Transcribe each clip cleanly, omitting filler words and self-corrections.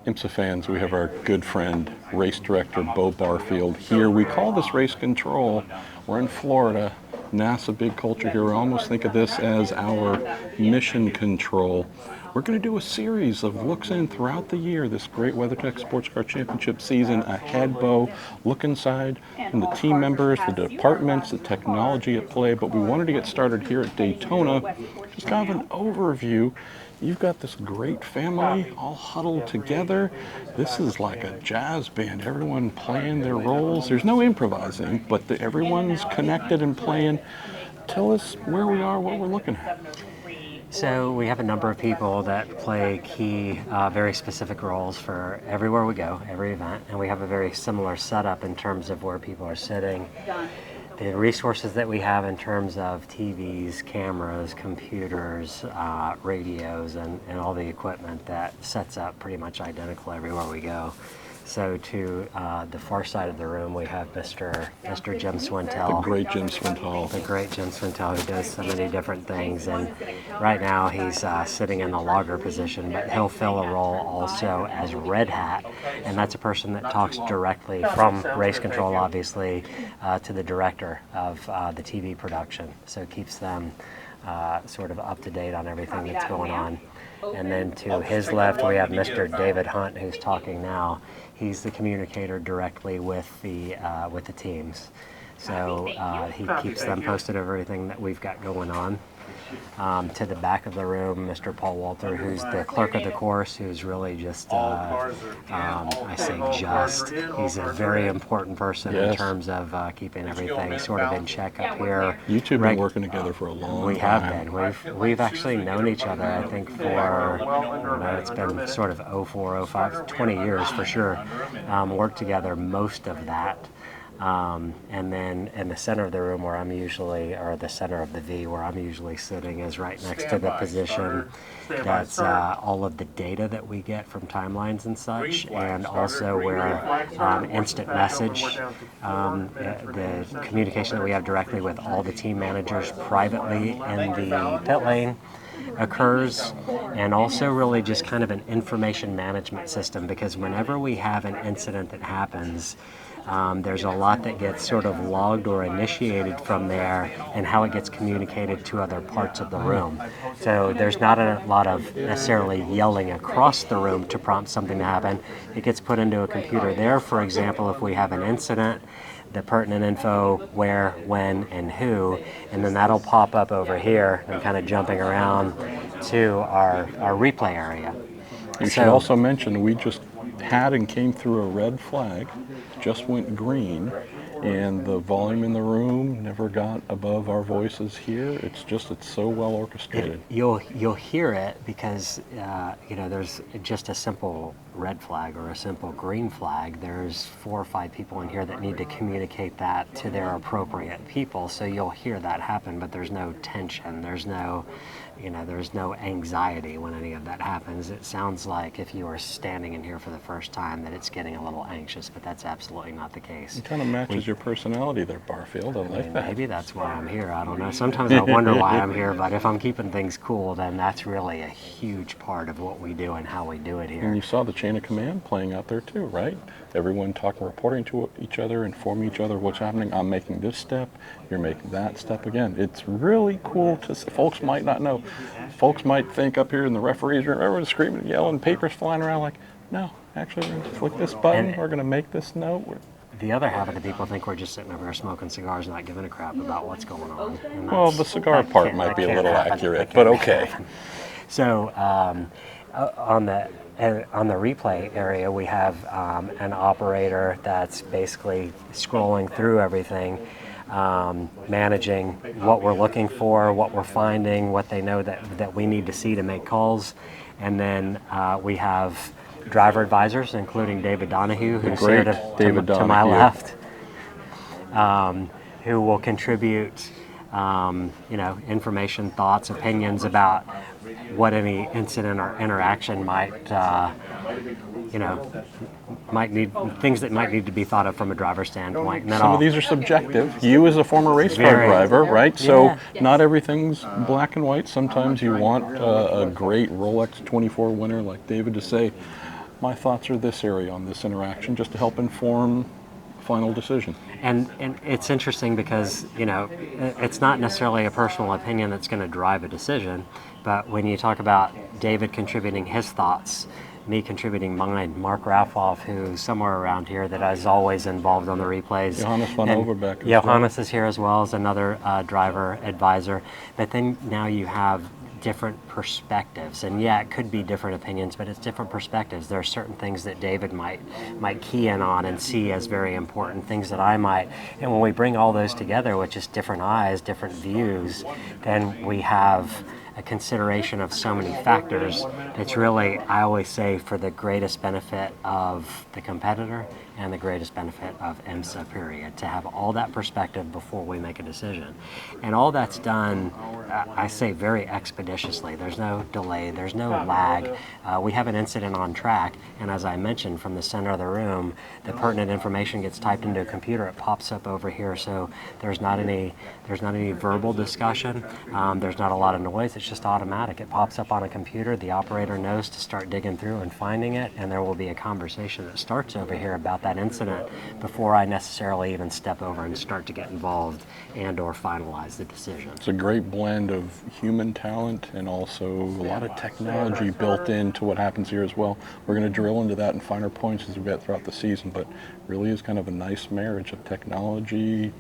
IMSA fans, we have our good friend, race director Bo Barfield here. We call this race control. We're in Florida. NASA, big culture here. We almost think of this as our mission control. We're going to do a series of looks in throughout the year, this great WeatherTech SportsCar Championship season ahead, Bo. Look inside from the team members, the departments, the technology at play. But we wanted to get started here at Daytona. Just kind of an overview. You've got this great family all huddled together. This is like a jazz band, everyone playing their roles. There's no improvising, but everyone's connected and playing. Tell us where we are, what we're looking at. So we have a number of people that play key, very specific roles for everywhere we go, every event, and we have a very similar setup in terms of where people are sitting. The resources that we have in terms of TVs, cameras, computers, radios, and all the equipment that sets up pretty much identical everywhere we go. So to the far side of the room, we have Mr. Jim Swintel. The great Jim Swintel. The great Jim Swintel, who does so many different things. And right now he's sitting in the logger position, but he'll fill a role also as Red Hat. And that's a person that talks directly from race control, obviously, to the director of the TV production. So it keeps them sort of up to date on everything that's going on. And then to his left, we have Mr. David Hunt, who's talking now. He's the communicator directly with the teams. So he keeps them posted of everything that we've got going on. To the back of the room, Mr. Paul Walter, who's the clerk of the course, who's really just, he's a very important person in terms of keeping everything sort of in check up here. You two have been working together for a long time. We have been. We've actually known each other, I think, for, it's been sort of 04, 05, 20 years for sure. Worked together most of that. And then in the center of the room where I'm usually, or the center of the V where I'm usually sitting, is right next to the position that's all of the data that we get from timelines and such, and also where instant message, the communication that we have directly with all the team managers privately in the pit lane occurs, and also really just kind of an information management system, because whenever we have an incident that happens, there's a lot that gets sort of logged or initiated from there, and how it gets communicated to other parts of the room. So there's not a lot of necessarily yelling across the room to prompt something to happen. It gets put into a computer there. For example, if we have an incident, the pertinent info, where, when, and who, and then that'll pop up over here and kind of jumping around to our replay area. You should also mention we just had and came through a red flag, just went green, and the volume in the room never got above our voices here. It's so well orchestrated. You'll hear it because there's just a simple red flag or a simple green flag. There's 4 or 5 people in here that need to communicate that to their appropriate people. So you'll hear that happen, but there's no tension. There's no anxiety when any of that happens. It sounds like if you are standing in here for the first time that it's getting a little anxious, but that's absolutely not the case. It kind of matches your personality there, Barfield. I like that. Maybe that's why I'm here. I don't know. Sometimes I wonder why I'm here, but if I'm keeping things cool, then that's really a huge part of what we do and how we do it here. And you saw the chain of command playing out there too, right? Everyone talking, reporting to each other, informing each other what's happening. I'm making this step, you're making that step again. It's really cool to see. Folks might not know. Folks might think up here in the referee's room, everyone's screaming and yelling, papers flying around, like, no, actually we're going to click this button, we're going to make this note. The other half of the people think we're just sitting over here smoking cigars and not giving a crap about what's going on. Well, the cigar part might be a little accurate, but okay. So on the replay area, we have an operator that's basically scrolling through everything, managing what we're looking for, what we're finding, what they know that we need to see to make calls. And then we have driver advisors, including David Donahue, who's here to my left, who will contribute information, thoughts, opinions about what any incident or interaction might need, things that might need to be thought of from a driver's standpoint. And some of these are subjective. You as a former race car driver, right? So not everything's black and white. Sometimes you want a great Rolex 24 winner like David to say, my thoughts are this area on this interaction, just to help inform final decision. And it's interesting because, you know, it's not necessarily a personal opinion that's going to drive a decision, but when you talk about David contributing his thoughts, me contributing mine, Mark Raffoff, who's somewhere around here that is always involved on the replays. Johannes van Overbeck. Johannes is here as well as another driver advisor. But then now you have different perspectives, and yeah, it could be different opinions, but it's different perspectives. There are certain things that David might key in on and see as very important, things that I might, and when we bring all those together with just different eyes, different views, then we have a consideration of so many factors. It's really, I always say, for the greatest benefit of the competitor and the greatest benefit of IMSA, period, to have all that perspective before we make a decision. And all that's done, I say, very expeditiously. There's no delay, there's no lag. We have an incident on track, and as I mentioned, from the center of the room, the pertinent information gets typed into a computer, it pops up over here, so there's not any verbal discussion, there's not a lot of noise, it's just automatic. It pops up on a computer, the operator knows to start digging through and finding it, and there will be a conversation that starts over here about that incident before I necessarily even step over and start to get involved and or finalize the decision. It's a great blend of human talent and also a lot of technology built into what happens here as well. We're going to drill into that in finer points as we get throughout the season, but really is kind of a nice marriage of technology,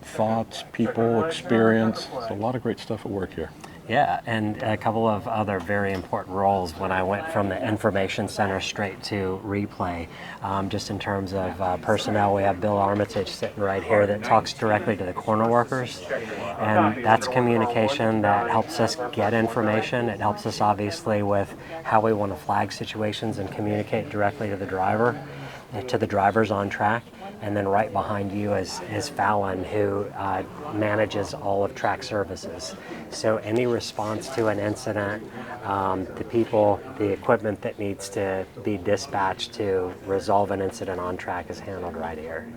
thoughts, people, experience. There's a lot of great stuff at work here. Yeah, and a couple of other very important roles when I went from the information center straight to replay. Just in terms of personnel, we have Bill Armitage sitting right here that talks directly to the corner workers, and that's communication that helps us get information. It helps us obviously with how we want to flag situations and communicate directly to the driver, to the drivers on track. And then right behind you is Fallon, who manages all of track services. So any response to an incident, the people, the equipment that needs to be dispatched to resolve an incident on track is handled right here.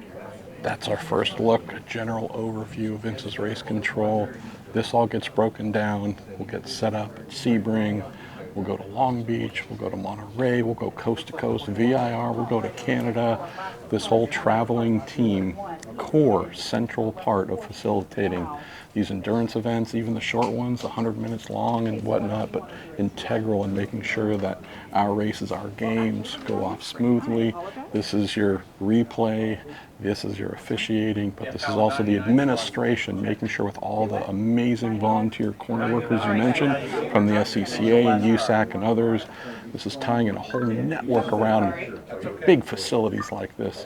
That's our first look, a general overview of IMSA's race control. This all gets broken down. We'll get set up at Sebring. We'll go to Long Beach, we'll go to Monterey, we'll go coast to coast, VIR, we'll go to Canada. This whole traveling team, core, central part of facilitating these endurance events, even the short ones, 100 minutes long and whatnot, but integral in making sure that our races, our games go off smoothly. This is your replay, this is your officiating, but this is also the administration, making sure with all the amazing volunteer corner workers you mentioned from the SCCA and USAC and others. This is tying in a whole network around big facilities like this.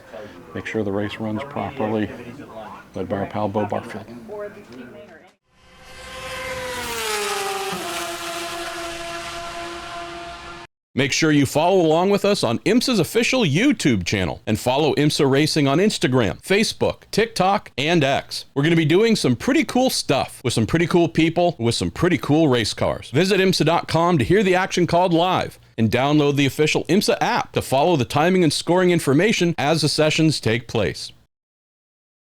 Make sure the race runs properly, led by our pal Bo Barfield. Make sure you follow along with us on IMSA's official YouTube channel and follow IMSA Racing on Instagram, Facebook, TikTok, and X. We're going to be doing some pretty cool stuff with some pretty cool people with some pretty cool race cars. Visit IMSA.com to hear the action called live and download the official IMSA app to follow the timing and scoring information as the sessions take place.